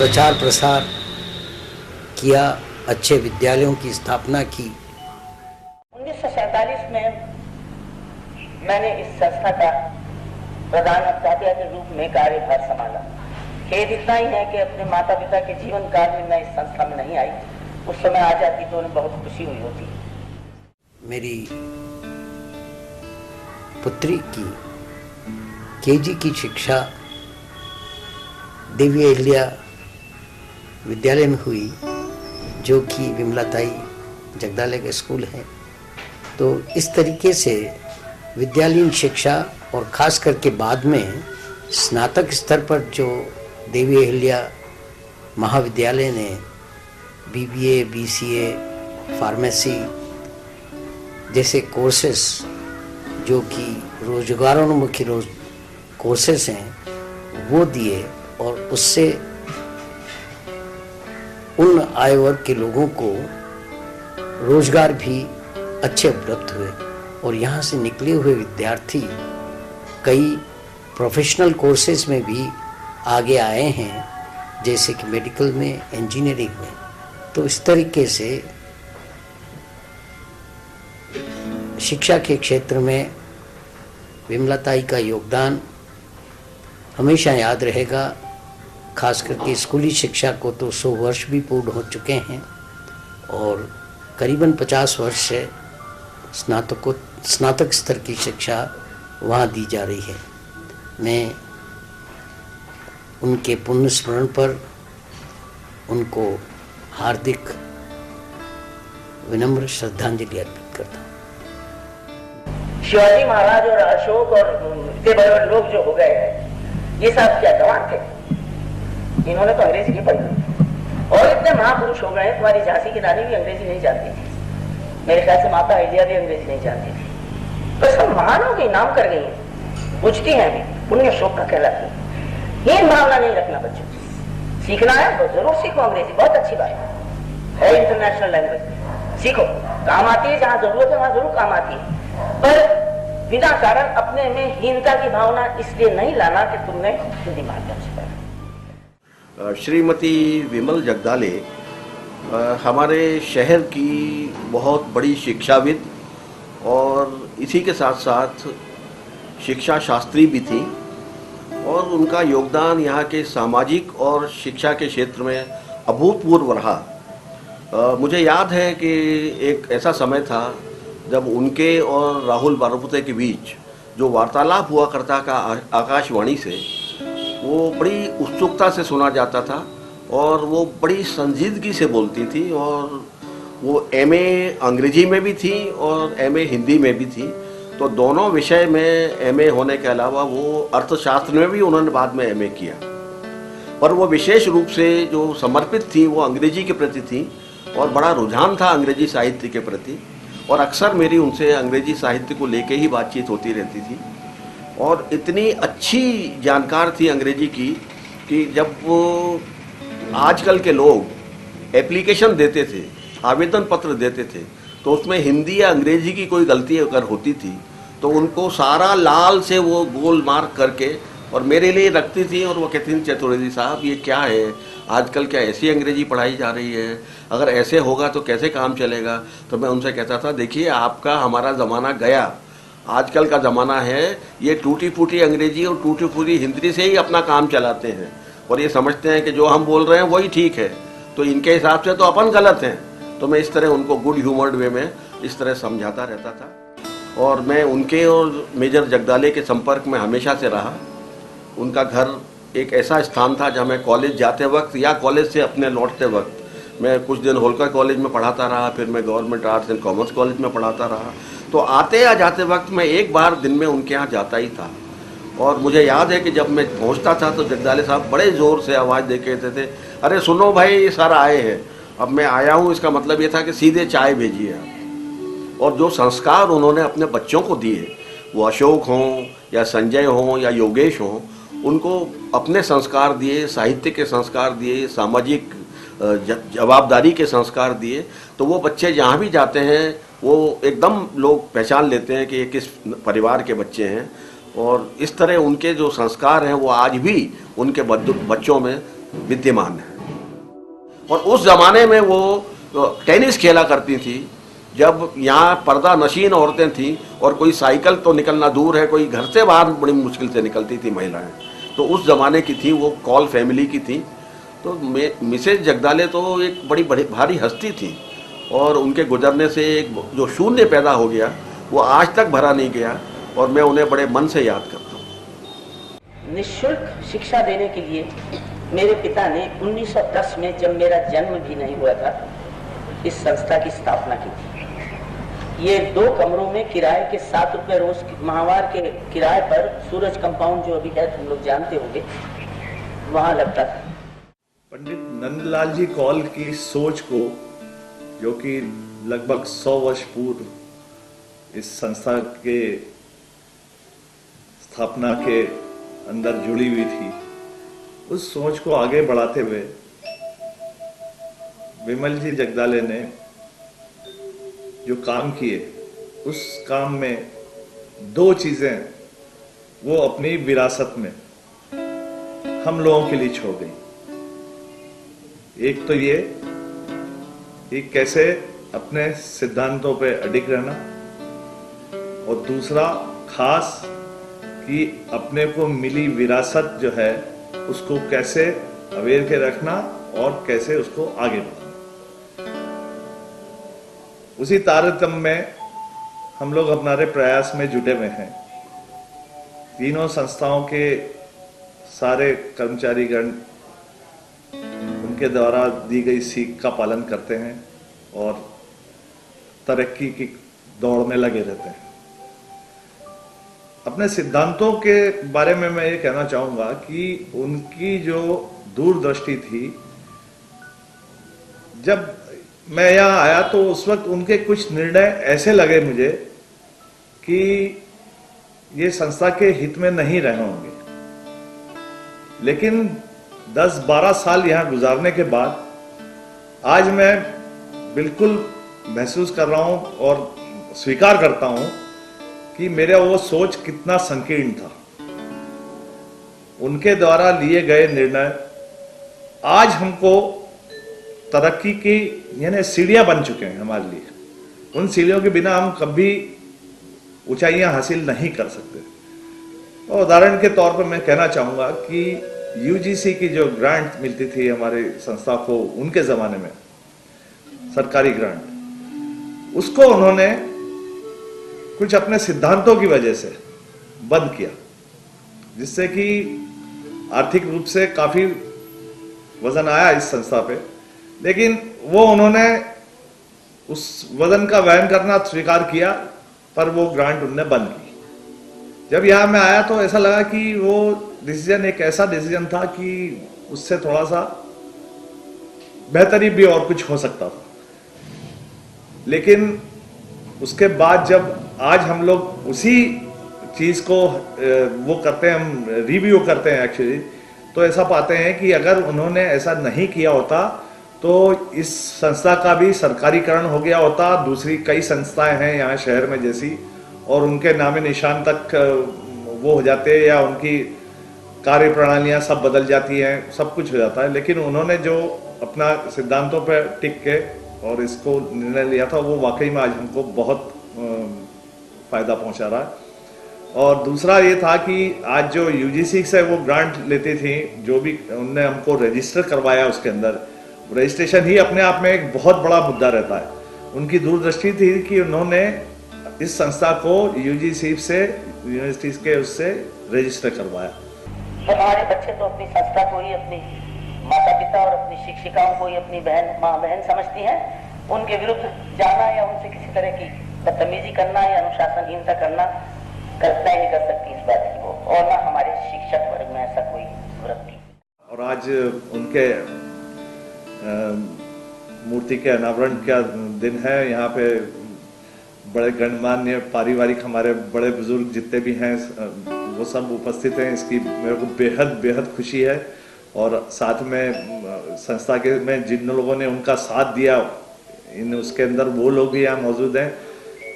प्रचार प्रसार किया, अच्छे विद्यालयों की स्थापना की। 1947 में मैंने इस संस्था का प्रधान अध्यापक के रूप में कार्यभार संभाला। खेद इतना ही है कि अपने माता पिता के जीवन काल में मैं इस संस्था में नहीं आई। उस समय आ जाती तो उन्हें बहुत खुशी हुई होती। मेरी पुत्री की केजी की शिक्षा देवी अहिल्या विद्यालय में हुई, जो कि विमलाताई जगदाले का स्कूल है। तो इस तरीके से विद्यालयीन शिक्षा और ख़ास करके बाद में स्नातक स्तर पर जो देवी अहिल्या महाविद्यालय ने BBA, BCA, फार्मेसी जैसे कोर्सेस जो कि रोजगारोन्मुखी कोर्सेस हैं वो दिए, और उससे उन आय वर्ग के लोगों को रोजगार भी अच्छे उपलब्ध हुए। और यहाँ से निकले हुए विद्यार्थी कई प्रोफेशनल कोर्सेज में भी आगे आए हैं, जैसे कि मेडिकल में, इंजीनियरिंग में। तो इस तरीके से शिक्षा के क्षेत्र में विमलाताई का योगदान हमेशा याद रहेगा। खास करके स्कूली शिक्षा को तो 100 वर्ष भी पूर्ण हो चुके हैं, और करीबन 50 वर्ष से स्नातक स्तर की शिक्षा वहाँ दी जा रही है। मैं उनके पुण्य स्मरण पर उनको हार्दिक विनम्र श्रद्धांजलि अर्पित करता हूँ। शिवाजी महाराज और अशोक और इतने बड़े लोग जो हो गए हैं, ये सब क्या जवान थे? इन्होंने तो अंग्रेजी नहीं पढ़ी। और इतने महापुरुष हो गए, तुम्हारी झांसी की रानी भी अंग्रेजी नहीं जानती थी, मेरे ख्याल से माता अहिल्या भी अंग्रेजी नहीं जानती थी। तो सब महानों के नाम कर गई हैं, पूछती हैं भी, पुण्य शोक का कहलाती है। ये भावना नहीं रखना बच्चों, सीखना है तो जरूर सीखो अंग्रेजी, बहुत अच्छी बात है इंटरनेशनल लैंग्वेज, सीखो, काम आती है, जहाँ जरूरत है वहां जरूर काम आती है। पर बिना कारण अपने में हीनता की भावना इसलिए नहीं लाना कि तुमने हिंदी माध्यम से पढ़ा। श्रीमती विमल जगदाले हमारे शहर की बहुत बड़ी शिक्षाविद और इसी के साथ साथ शिक्षा शास्त्री भी थी, और उनका योगदान यहाँ के सामाजिक और शिक्षा के क्षेत्र में अभूतपूर्व रहा। मुझे याद है कि एक ऐसा समय था जब उनके और राहुल बारपुते के बीच जो वार्तालाप हुआ करता था आकाशवाणी से, वो बड़ी उत्सुकता से सुना जाता था, और वो बड़ी संजीदगी से बोलती थी, और वो MA अंग्रेजी में भी थी और MA हिंदी में भी थी। तो दोनों विषय में MA होने के अलावा वो अर्थशास्त्र में भी उन्होंने बाद में MA किया। पर वो विशेष रूप से जो समर्पित थी वो अंग्रेजी के प्रति थी, और बड़ा रुझान था अंग्रेजी साहित्य के प्रति, और अक्सर मेरी उनसे अंग्रेजी साहित्य को लेके ही बातचीत होती रहती थी। और इतनी अच्छी जानकार थी अंग्रेजी की कि जब वो आजकल के लोग एप्लीकेशन देते थे, आवेदन पत्र देते थे, तो उसमें हिंदी या अंग्रेजी की कोई गलती अगर होती थी तो उनको सारा लाल से वो गोल मार्क करके और मेरे लिए रखती थी, और वो कहती थी चतुर्वेदी साहब ये क्या है, आजकल क्या ऐसी अंग्रेजी पढ़ाई जा रही है, अगर ऐसे होगा तो कैसे काम चलेगा। तो मैं उनसे कहता था देखिए आपका हमारा ज़माना गया, आजकल का ज़माना है ये टूटी फूटी अंग्रेजी और टूटी फूटी हिंदी से ही अपना काम चलाते हैं, और ये समझते हैं कि जो हम बोल रहे हैं वही ठीक है, तो इनके हिसाब से तो अपन गलत हैं। तो मैं इस तरह उनको गुड ह्यूमर्ड वे में इस तरह समझाता रहता था, और मैं उनके और मेजर जगदाले के संपर्क में हमेशा से रहा। उनका घर एक ऐसा स्थान था जहाँ मैं कॉलेज जाते वक्त या कॉलेज से अपने लौटते वक्त, मैं कुछ दिन होलकर कॉलेज में पढ़ाता रहा, फिर मैं government arts and commerce college में पढ़ाता रहा, तो आते या जाते वक्त मैं एक बार दिन में उनके यहाँ जाता ही था। और मुझे याद है कि जब मैं पहुँचता था तो जगदाले साहब बड़े ज़ोर से आवाज़ दे के कहते थे, अरे सुनो भाई सर आए हैं। अब मैं आया हूँ इसका मतलब ये था कि सीधे चाय भेजिए आप। और जो संस्कार उन्होंने अपने बच्चों को दिए, वो अशोक हों या संजय हों या योगेश हों, उनको अपने संस्कार दिए, साहित्य के संस्कार दिए, सामाजिक जवाबदारी के संस्कार दिए, तो वो बच्चे जहाँ भी जाते हैं वो एकदम लोग पहचान लेते हैं कि ये किस परिवार के बच्चे हैं। और इस तरह उनके जो संस्कार हैं वो आज भी उनके बच्चों में विद्यमान हैं। और उस ज़माने में वो टेनिस खेला करती थी, जब यहाँ पर्दा नशीन औरतें थीं और कोई साइकिल तो निकलना दूर है, कोई घर से बाहर बड़ी मुश्किल से निकलती थी महिलाएं। तो उस ज़माने की थी, वो कॉल फैमिली की थी। तो मिसेज जगदाले तो एक बड़ी भारी हस्ती थी और उनके गुजरने से एक जो शून्य पैदा हो गया वो आज तक भरा नहीं गया और मैं उन्हें बड़े मन से याद करता हूँ। निःशुल्क शिक्षा देने के लिए मेरे पिता ने 1910 में, जब मेरा जन्म भी नहीं हुआ था, इस संस्था की स्थापना की थी। ये 2 कमरों में किराए के 7 रुपए रोज माहवार के किराए पर सूरज कंपाउंड जो अभी है, तुम लोग जानते होंगे, वहां लगता था। पंडित नंदलाल जी कौल की सोच को, जो कि लगभग 100 वर्ष पूर्व इस संस्था के स्थापना के अंदर जुड़ी हुई थी, उस सोच को आगे बढ़ाते हुए विमल जी जगदाले ने जो काम किए, उस काम में 2 चीजें वो अपनी विरासत में हम लोगों के लिए छोड़ गई। एक तो ये कि कैसे अपने सिद्धांतों पे अडिग रहना, और दूसरा खास कि अपने को मिली विरासत जो है उसको कैसे अवेयर के रखना और कैसे उसको आगे बढ़ाना। उसी तारतम्य में हम लोग हमारे प्रयास में जुटे हुए हैं। तीनों संस्थाओं के सारे कर्मचारीगण उनके द्वारा दी गई सीख का पालन करते हैं और तरक्की की दौड़ में लगे रहते हैं। अपने सिद्धांतों के बारे में मैं ये कहना चाहूंगा कि उनकी जो दूरदृष्टि थी, जब मैं यहाँ आया तो उस वक्त उनके कुछ निर्णय ऐसे लगे मुझे कि ये संस्था के हित में नहीं रहे होंगे, लेकिन 10-12 साल यहाँ गुजारने के बाद आज मैं बिल्कुल महसूस कर रहा हूँ और स्वीकार करता हूँ कि मेरा वो सोच कितना संकीर्ण था। उनके द्वारा लिए गए निर्णय आज हमको तरक्की की यानी सीढ़ियां बन चुके हैं हमारे लिए। उन सीढ़ियों के बिना हम कभी ऊंचाइयां हासिल नहीं कर सकते। और उदाहरण के तौर पर मैं कहना चाहूंगा कि यूजीसी की जो ग्रांट मिलती थी हमारे संस्था को उनके जमाने में, सरकारी ग्रांट, उसको उन्होंने कुछ अपने सिद्धांतों की वजह से बंद किया, जिससे कि आर्थिक रूप से काफी वजन आया इस संस्था पे। लेकिन वो उन्होंने उस वजन का वहन करना स्वीकार किया, पर वो ग्रांट उन्होंने बंद की। जब यहाँ मैं आया तो ऐसा लगा कि वो डिसीजन एक ऐसा डिसीजन था कि उससे थोड़ा सा बेहतरी भी और कुछ हो सकता था। लेकिन उसके बाद जब आज हम लोग उसी चीज को वो करते हैं, हम रिव्यू करते हैं एक्चुअली, तो ऐसा पाते हैं कि अगर उन्होंने ऐसा नहीं किया होता तो इस संस्था का भी सरकारीकरण हो गया होता। दूसरी कई संस्थाएं हैं यहाँ शहर में जैसी, और उनके नामे निशान तक वो हो जाते हैं या उनकी कार्य प्रणालियाँ सब बदल जाती हैं, सब कुछ हो जाता है। लेकिन उन्होंने जो अपना सिद्धांतों पर टिक के और इसको निर्णय लिया था, वो वाकई में आज हमको बहुत फायदा पहुंचा रहा है। और दूसरा ये था कि आज जो यूजीसी से वो ग्रांट लेती थी, जो भी उनने हमको रजिस्टर करवाया, उसके अंदर रजिस्ट्रेशन ही अपने आप में एक बहुत बड़ा मुद्दा रहता है। उनकी दूरदृष्टि थी कि उन्होंने इस संस्था को यूजीसी से, यूनिवर्सिटी के उससे रजिस्टर करवाया। हमारे बच्चे तो अपनी संस्था को ही, अपनी माता पिता और अपनी शिक्षिकाओं को ही अपनी माँ बहन समझती हैं। उनके विरुद्ध जाना या उनसे किसी तरह की बदतमीजी करना या अनुशासनहीनता करना कल्पना ही नहीं कर सकती इस बात की वो, और ना हमारे शिक्षक वर्ग में ऐसा कोई वृत्ति। और आज उनके मूर्ति के अनावरण का दिन है। यहाँ पे बड़े गणमान्य पारिवारिक हमारे बड़े बुजुर्ग जितने भी हैं वो सब उपस्थित हैं। इसकी मेरे को बेहद बेहद खुशी है। और साथ में संस्था के में जिन लोगों ने उनका साथ दिया, उसके अंदर वो लोग भी यहाँ मौजूद हैं।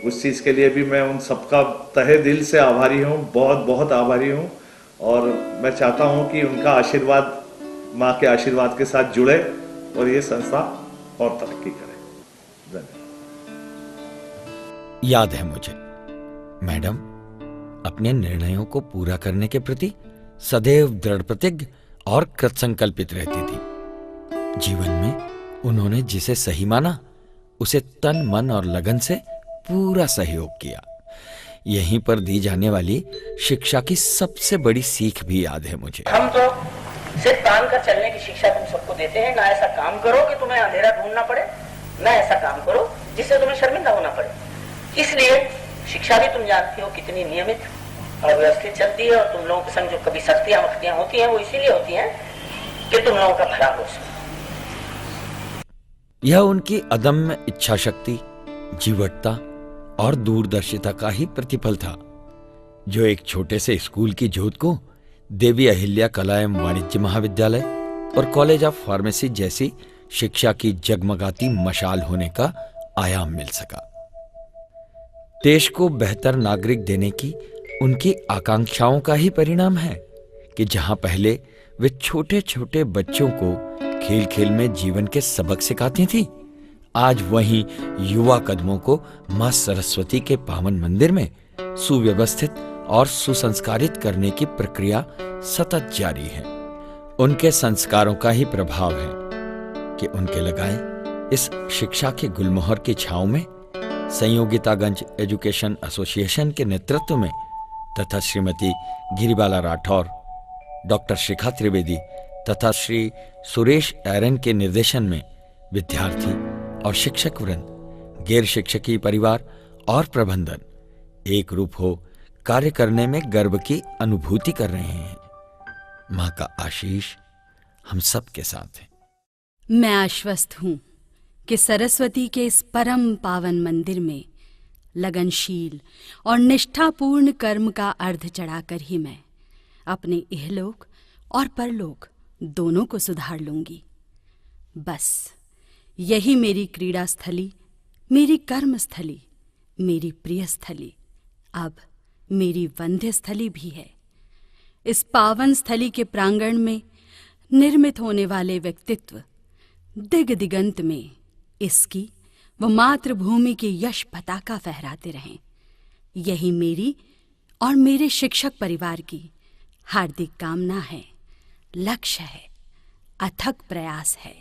उस चीज़ के लिए भी मैं उन सबका तहे दिल से आभारी हूँ, बहुत बहुत आभारी हूँ। और मैं चाहता हूँ कि उनका आशीर्वाद, माँ के आशीर्वाद के साथ जुड़े और ये संस्था और तरक्की करे। धन्यवाद। याद है मुझे, मैडम अपने निर्णयों को पूरा करने के प्रति सदैव दृढ़ प्रतिज्ञ और कृतसंकल्पित रहती थी। जीवन में उन्होंने जिसे सही माना उसे तन मन और लगन से पूरा सहयोग किया। यहीं पर दी जाने वाली शिक्षा की सबसे बड़ी सीख भी याद है मुझे। हम तो सिर्फ तान कर चलने की शिक्षा तुम सबको देते हैं। ना ऐसा काम करो कि तुम्हें अंधेरा ढूंढना पड़े, ना ऐसा काम करो जिससे तुम्हें शर्मिंदा होना पड़े। इसलिए शिक्षा भी तुम जानती हो कितनी नियमित और व्यवस्थित चलती है, और तुम लोगों के संग जो कभी सख्तियां मख्तियां होती हैं वो इसीलिए होती हैं कि तुम लोगों का भला हो सके। यह उनकी अदम्य इच्छा शक्ति, जीवटता और दूरदर्शिता का ही प्रतिफल था, जो एक छोटे से स्कूल की जोत को देवी अहिल्या कला एवं वाणिज्य महाविद्यालय और कॉलेज ऑफ फार्मेसी जैसी शिक्षा की जगमगाती मशाल होने का आयाम मिल सका। देश को बेहतर नागरिक देने की उनकी आकांक्षाओं का ही परिणाम है कि जहां पहले वे छोटे छोटे बच्चों को खेल खेल में जीवन के सबक सिखाती थी, आज वहीं युवा कदमों को मां सरस्वती के पावन मंदिर में सुव्यवस्थित और सुसंस्कारित करने की प्रक्रिया सतत जारी है। उनके संस्कारों का ही प्रभाव है कि उनके लगाए इस शिक्षा के गुलमोहर की छांव में संयोगितागंज एजुकेशन एसोसिएशन के नेतृत्व में तथा श्रीमती गिरिबाला राठौर, डॉक्टर शिखा त्रिवेदी तथा श्री सुरेश एरन के निर्देशन में विद्यार्थी और शिक्षक वृंद, गैर शिक्षकीय परिवार और प्रबंधन एक रूप हो कार्य करने में गर्व की अनुभूति कर रहे हैं। मां का आशीष हम सब के साथ है। मैं आश्वस्त हूं कि सरस्वती के इस परम पावन मंदिर में लगनशील और निष्ठापूर्ण कर्म का अर्ध चढ़ाकर ही मैं अपने इहलोक और परलोक दोनों को सुधार लूंगी। बस यही मेरी क्रीड़ा स्थली, मेरी कर्म स्थली, मेरी प्रिय स्थली, अब मेरी वंद्य स्थली भी है। इस पावन स्थली के प्रांगण में निर्मित होने वाले व्यक्तित्व दिग दिगंत में इसकी व मातृभूमि की यश पताका फहराते रहें। यही मेरी और मेरे शिक्षक परिवार की हार्दिक कामना है, लक्ष्य है, अथक प्रयास है।